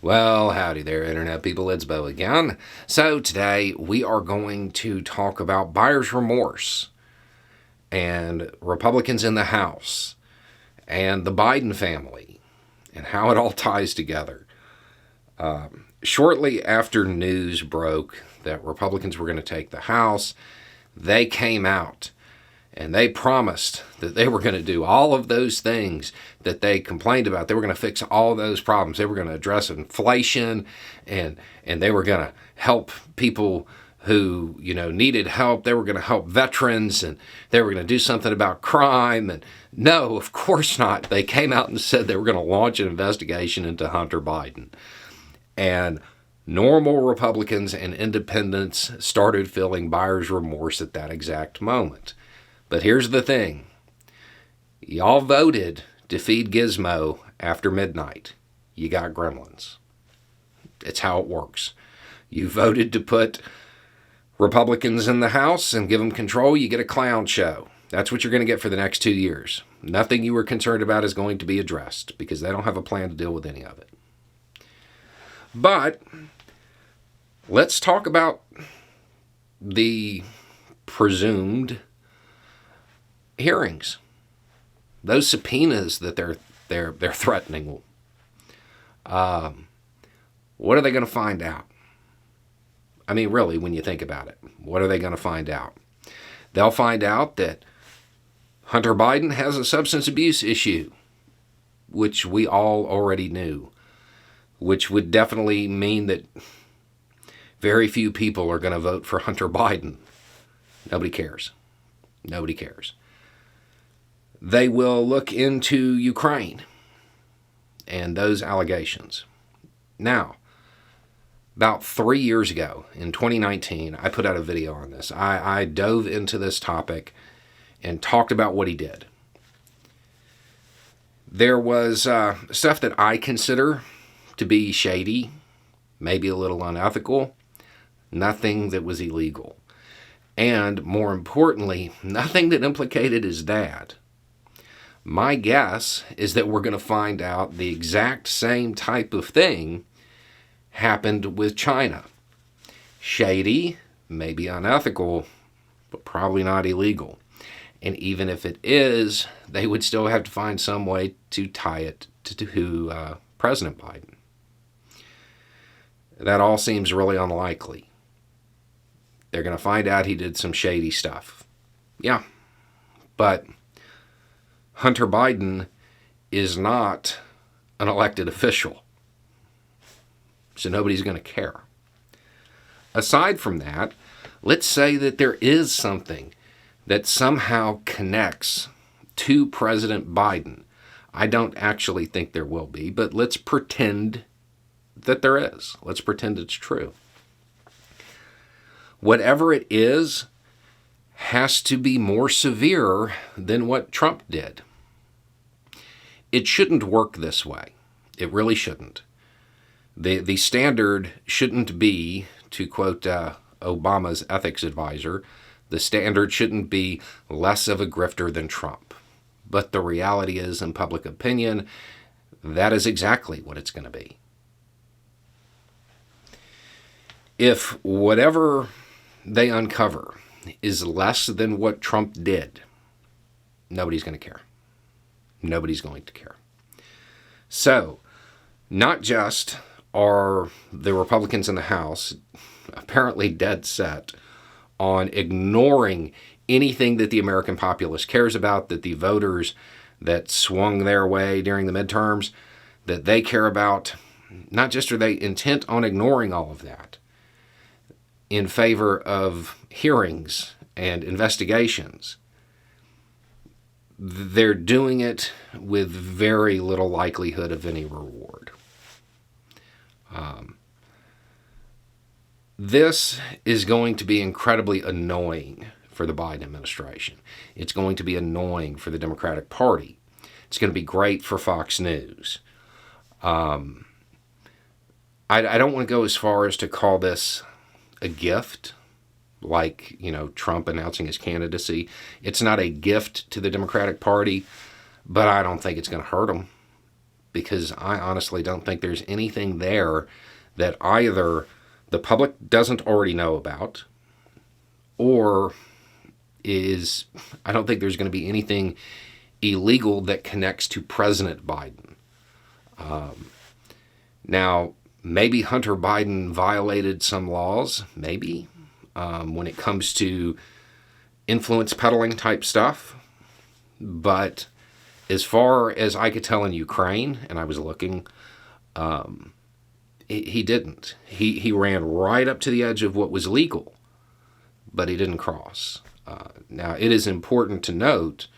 Well, howdy there, Internet people. It's Bo again. So, today we are going to talk about buyer's remorse and Republicans in the House and the Biden family and how it all ties together. Shortly after news broke that Republicans were going to take the House, they came out and they promised that they were going to do all of those things that they complained about. They were going to fix all those problems. They were going to address inflation, and they were going to help people who, needed help. They were going to help veterans, and they were going to do something about crime. And no, of course not. They came out and said they were going to launch an investigation into Hunter Biden. And normal Republicans and independents started feeling buyer's remorse at that exact moment. But here's the thing. Y'all voted to feed Gizmo after midnight. You got gremlins. It's how it works. You voted to put Republicans in the House and give them control. You get a clown show. That's what you're going to get for the next 2 years. Nothing you were concerned about is going to be addressed because they don't have a plan to deal with any of it. But let's talk about the presumed hearings, those subpoenas that they're threatening. What are they going to find out? I mean, really, when you think about it, what are they going to find out? They'll find out that Hunter Biden has a substance abuse issue, which we all already knew, which would definitely mean that very few people are going to vote for Hunter Biden. Nobody cares. Nobody cares. They will look into Ukraine and those allegations. Now, about 3 years ago, in 2019, I put out a video on this. I dove into this topic and talked about what he did. There was stuff that I consider to be shady, maybe a little unethical, nothing that was illegal. And more importantly, nothing that implicated his dad. My guess is that we're going to find out the exact same type of thing happened with China. Shady, maybe unethical, but probably not illegal. And even if it is, they would still have to find some way to tie it to President Biden. That all seems really unlikely. They're going to find out he did some shady stuff. Yeah, but Hunter Biden is not an elected official, so nobody's going to care. Aside from that, let's say that there is something that somehow connects to President Biden. I don't actually think there will be, but let's pretend that there is. Let's pretend it's true. Whatever it is has to be more severe than what Trump did. It shouldn't work this way. It really shouldn't. The standard shouldn't be, to quote Obama's ethics advisor, the standard shouldn't be less of a grifter than Trump. But the reality is, in public opinion, that is exactly what it's going to be. If whatever they uncover is less than what Trump did, nobody's going to care. Nobody's going to care. So, not just are the Republicans in the House apparently dead set on ignoring anything that the American populace cares about, that the voters that swung their way during the midterms, that they care about, not just are they intent on ignoring all of that in favor of hearings and investigations, they're doing it with very little likelihood of any reward. This is going to be incredibly annoying for the Biden administration. It's going to be annoying for the Democratic Party. It's going to be great for Fox News. I don't want to go as far as to call this a gift, like, Trump announcing his candidacy. It's not a gift to the Democratic Party, but I don't think it's going to hurt them because I honestly don't think there's anything there that either the public doesn't already know about, or I don't think there's going to be anything illegal that connects to President Biden. Now, maybe Hunter Biden violated some laws, maybe, when it comes to influence peddling type stuff. But as far as I could tell in Ukraine, and I was looking, he didn't. He ran right up to the edge of what was legal, but he didn't cross. Now, it is important to note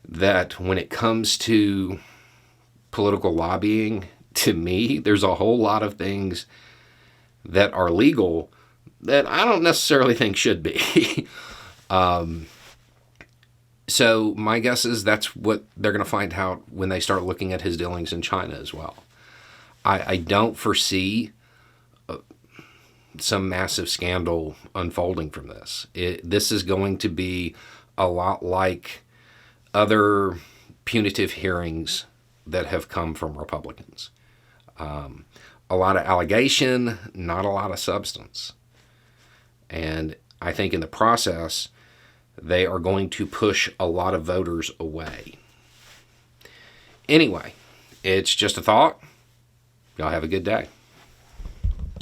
that when it comes to political lobbying, to me, there's a whole lot of things that are legal that I don't necessarily think should be. So my guess is that's what they're going to find out when they start looking at his dealings in China as well. I don't foresee some massive scandal unfolding from this. This is going to be a lot like other punitive hearings that have come from Republicans. A lot of allegation, not a lot of substance. And I think in the process, they are going to push a lot of voters away. Anyway, it's just a thought. Y'all have a good day.